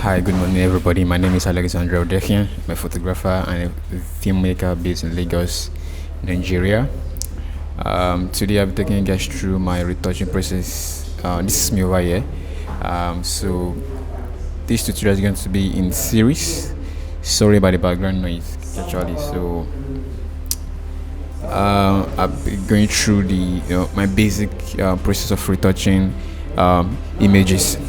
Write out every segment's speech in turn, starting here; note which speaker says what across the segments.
Speaker 1: Hi, good morning, everybody. My name is Alexandra Odekian. I'm a photographer and a filmmaker based in Lagos, Nigeria. Today, I'll be taking you guys through my retouching process. This is me over here. So, this tutorial is going to be in series. Sorry about the background noise, actually. So, I'll be going through the my basic process of retouching images.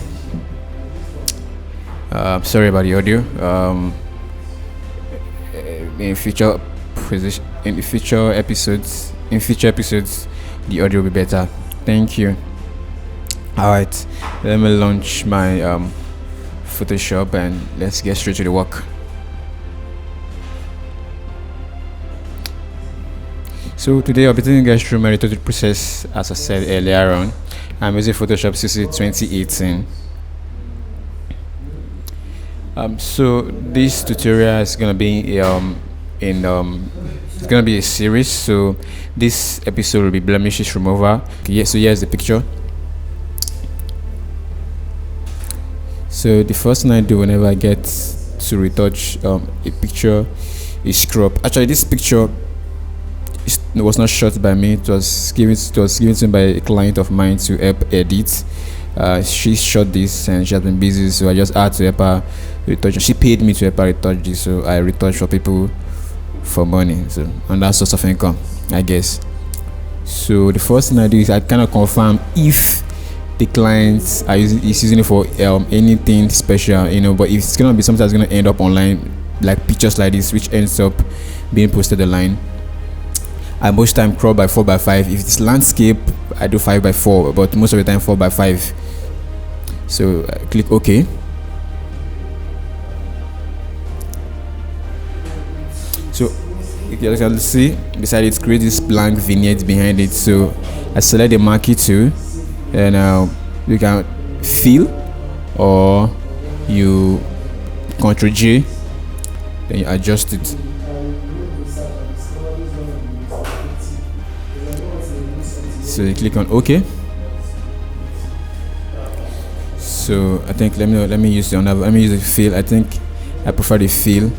Speaker 1: Sorry about the audio. In future position, in future episodes, the audio will be better. Thank you. All right, let me launch my Photoshop and let's get straight to the work. So today I'll be taking you guys through my retouch process. As I said earlier on, I'm using Photoshop CC 2018. So this tutorial is gonna be in it's gonna be a series. So this episode will be blemishes remover. Okay, yeah, so here's the picture. So the first thing I do whenever I get to retouch a picture is crop. Actually, this picture was not shot by me. It was given to me by a client of mine to help edit. She shot this and she has been busy, so I just had to help her retouch. She paid me to help her retouch this, so I retouch for people for money, so and that source of income, I guess. So the first thing I do is I kind of confirm if the client is using it for anything special, but if it's gonna be something that's gonna end up online, like pictures like this, which ends up being posted online, I most time crop by 4:5. If it's landscape, I do 5:4, but most of the time 4:5. So I click OK. So you can see beside it, create this blank vignette behind it. So I select the marquee tool, and you can fill or you Ctrl J, then you adjust it. So you click on OK. So I think let me use the fill. I think I prefer the fill.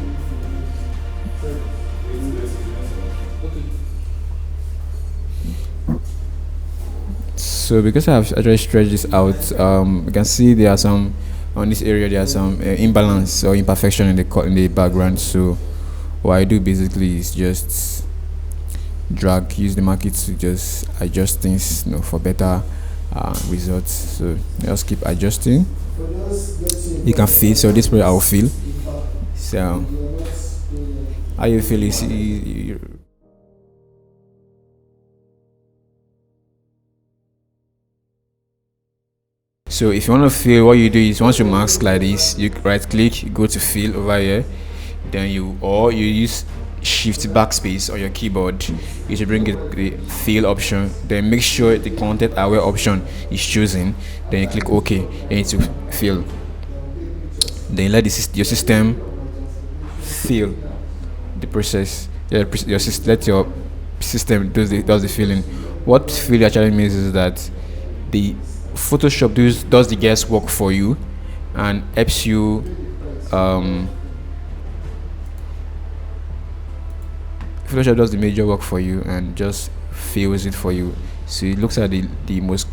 Speaker 1: So because I have actually stretched this out, you can see there are some on this area. There are some imbalance or imperfection in the background. So what I do basically is just use the marquee to just adjust things, for better results. So just keep adjusting. You can feel. So this way I will feel. So how you feel is so if you want to feel, what you do is once you mask like this, you right click, you go to fill over here, then you use shift backspace on your keyboard. You should bring it the fill option, then make sure the content aware option is chosen, then you click OK and it will fill. Then you let your system fill the process. Let your system does the filling. What fill actually means is that the Photoshop does the guesswork for you and helps you Photoshop does the major work for you and just fills it for you. So it looks at the most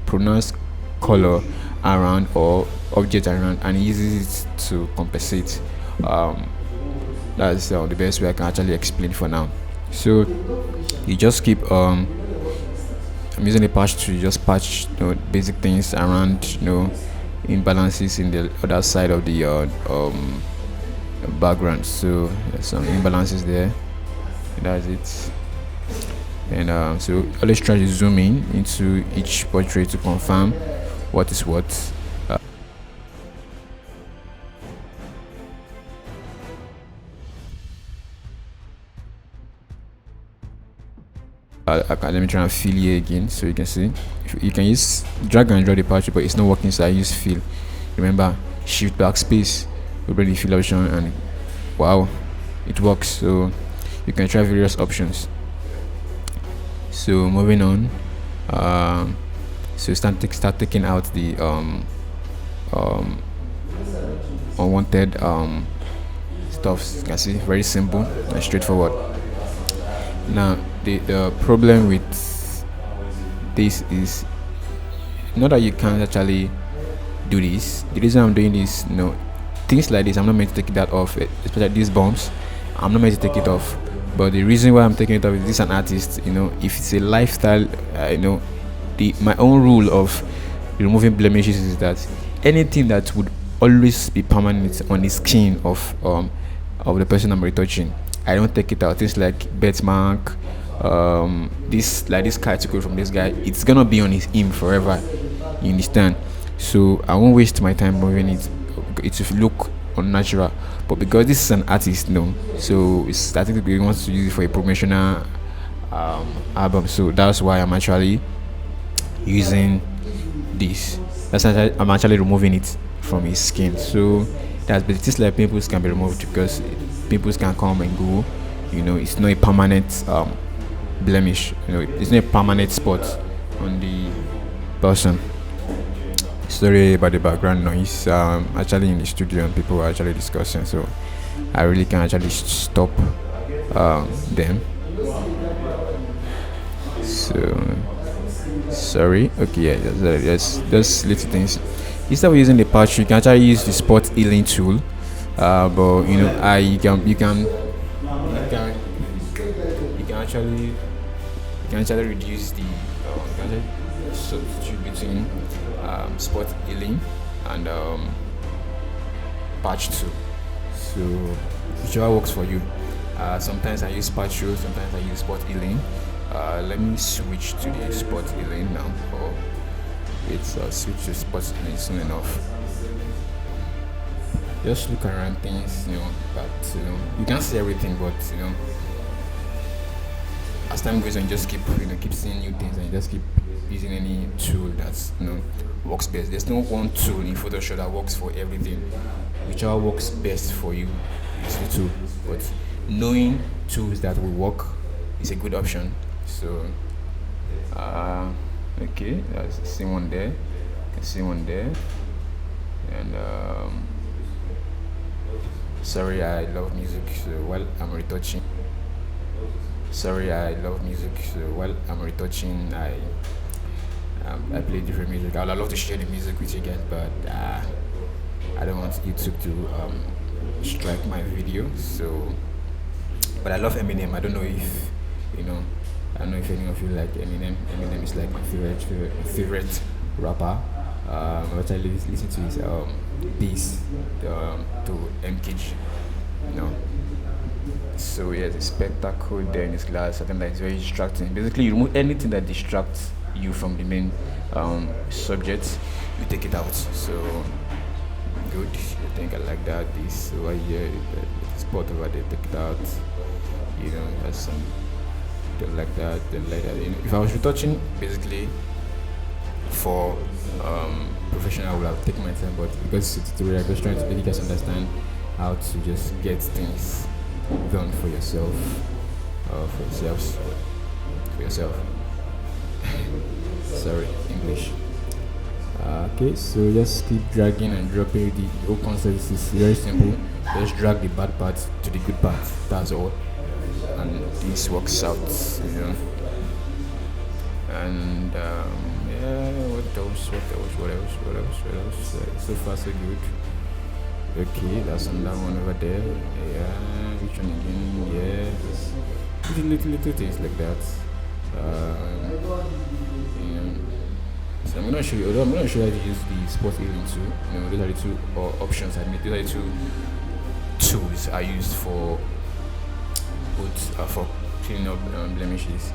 Speaker 1: pronounced color around or object around and uses it to compensate. That's the best way I can actually explain for now. So you just keep I'm using a patch to just patch basic things around imbalances in the other side of the background. So there's some imbalances there. That's it. And so always try to zoom in into each portrait to confirm what is what. Let me try and fill here again, so you can see. You can use drag and drop the portrait, but it's not working, so I use fill. Remember, shift backspace will bring the fill option, and wow, it works. So you can try various options. So moving on, so start taking out the unwanted stuff. You can see very simple and straightforward. Now the problem with this is not that you can't actually do this. The reason I'm doing this, things like this, I'm not meant to take that off, especially these bumps. I'm not meant to take it off. But the reason why I'm taking it off is this an artist, if it's a lifestyle, my own rule of removing blemishes is that anything that would always be permanent on the skin of the person I'm retouching, I don't take it out. Things like birthmark, this article from this guy, it's gonna be on him forever. You understand? So I won't waste my time moving it. It will look unnatural. But because this is an artist, so I think he wants to use it for a promotional album. So that's why I'm actually using this. I'm actually removing it from his skin. So that's but things like pimples can be removed because pimples can come and go. It's not a permanent blemish. It's not a permanent spot on the person. Sorry about the background noise. Actually in the studio and people are actually discussing, so I really can actually stop them. So sorry. Okay, yeah, just little things. Instead of using the patch, you can actually use the spot healing tool. But you can actually reduce the substitute between spot healing and patch tool. So whichever works for you. Sometimes I use patch tool, sometimes I use spot healing. Let me switch to the spot healing now. Or it's switch to spot healing soon enough. Just look around things, but you can't see everything, but as time goes on, just keep seeing new things and just keep using any tool that's works best. There's no one tool in Photoshop that works for everything. Whichever works best for you is the tool. But knowing tools that will work is a good option. So okay, that's see one there. I can see one there. And sorry, I love music, so while I'm retouching. Sorry, I love music, so while I'm retouching, I play different music. I'd love to share the music with you guys, but I don't want YouTube to strike my video. So, but I love Eminem. I don't know if I don't know if any of you like Eminem. Eminem is like my favorite rapper. What I listen to is Peace to MKG. So yeah, the spectacle there in his glass. I think that is very distracting. Basically, you remove anything that distracts you from the main subject, you take it out. So good. I think I like that. This over here, the spot over there, take it out. That's some don't like that. Don't like that. If I was retouching, basically for professional, I would have taken my time, but because it's a tutorial, I'm just trying to make you guys understand how to just get things done for yourself, for yourself. Sorry, English. Okay, so just keep dragging and dropping. The whole concept is very simple. Just drag the bad part to the good part. That's all, and this works out. And yeah, what else? So far so good. Okay, that's another one over there. Yeah, which one again? Yeah, little things like that. So I'm gonna show you. Although I'm gonna show you how to use the spot healing too. Those are the two options I made. Those are the two tools I used for for cleaning up blemishes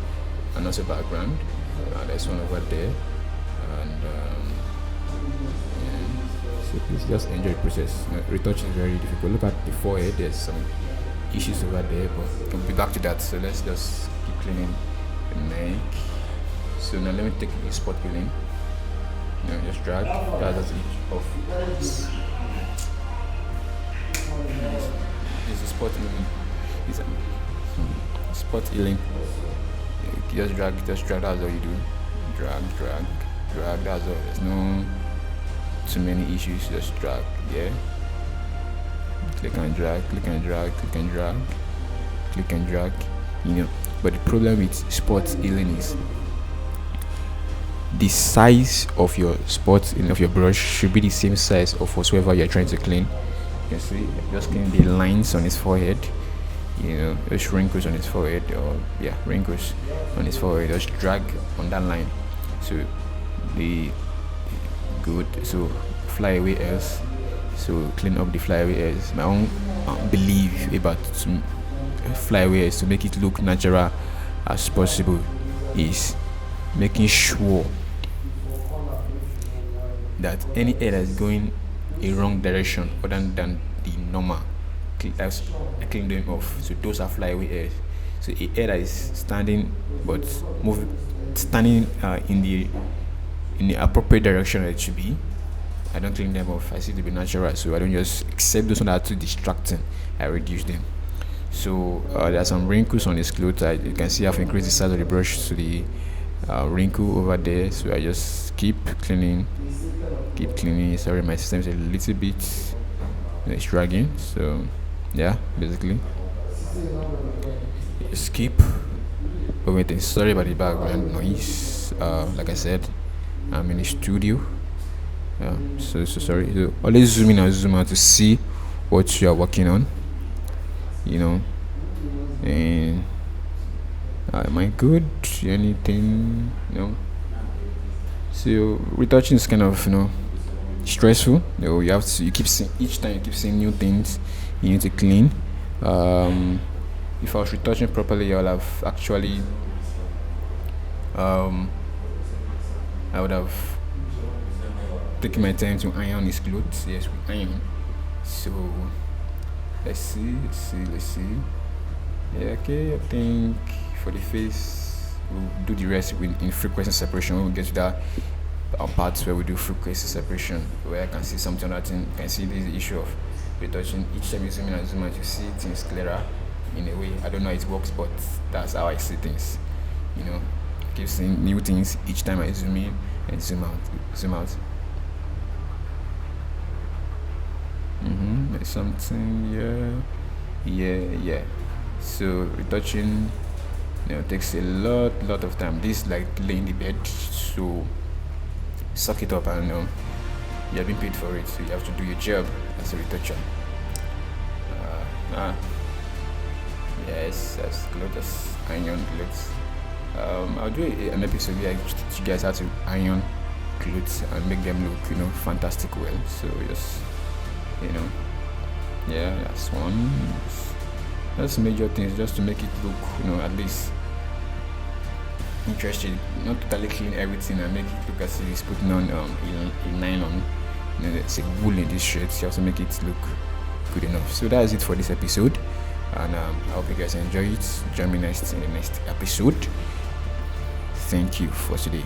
Speaker 1: and also background. There's one over there, and so please just enjoy the process. Retouching is very difficult. Look at the forehead. There's some issues over there, but we'll be back to that. So let's just keep cleaning the neck. So now let me take the spot healing. Just drag. That's each of this. This is spot healing. It's a spot healing. Just drag. That's all you do. Drag. That's all. There's no too many issues. Just drag. Yeah. click and drag, click and drag, click and drag, click and drag, but the problem with spot healing is the size of your spot of your brush should be the same size of whatsoever you're trying to clean. You can see just clean the lines on his forehead, those wrinkles on his forehead, or wrinkles on his forehead. Just drag on that line, so the good, so fly away hairs, so clean up the flyaway hairs. My own belief about flyaway hairs, to make it look natural as possible, is making sure that any hair that's going a wrong direction other than the normal, I clean them off. So those are flyaway hairs. So a hair that is standing but standing in the appropriate direction that it should be, I don't clean them off. I see it to be natural, so I don't just accept those ones that are too distracting. I reduce them. So there are some wrinkles on his clothes. You can see I've increased the size of the brush to the wrinkle over there. So I just keep cleaning. Sorry, my system is a little bit it's dragging. So yeah, basically just keep waiting. Sorry about the background noise. Like I said, I'm in the studio. So sorry. So always zoom in and zoom out to see what you are working on. And am I good? Anything? So retouching is kind of stressful. You keep seeing, each time you keep seeing new things you need to clean. If I was retouching properly, I would have actually I would have taken my time to iron his clothes. Yes, we iron. So let's see. Yeah, okay, I think for the face we'll do the rest in frequency separation. When we get to that parts where we do frequency separation, where I can see something that you can see this issue of retouching. Each time you zoom in and zoom out, you see things clearer in a way. I don't know how it works, but that's how I see things. I keep seeing new things each time I zoom in and zoom out. There's something, yeah. So retouching takes a lot of time. This is like laying the bed, so suck it up, and you have been paid for it, so you have to do your job as a retoucher. Yes, that's clothes, iron clothes. I'll do an episode where I teach you guys how to iron clothes and make them look fantastic well. So just that's one. That's major things, just to make it look at least interesting. Not totally clean everything and make it look as if it's putting on a nylon. It's a wool in this shirt. You have to make it look good enough. So that's it for this episode, and I hope you guys enjoy it. Join me next in the next episode. Thank you for today.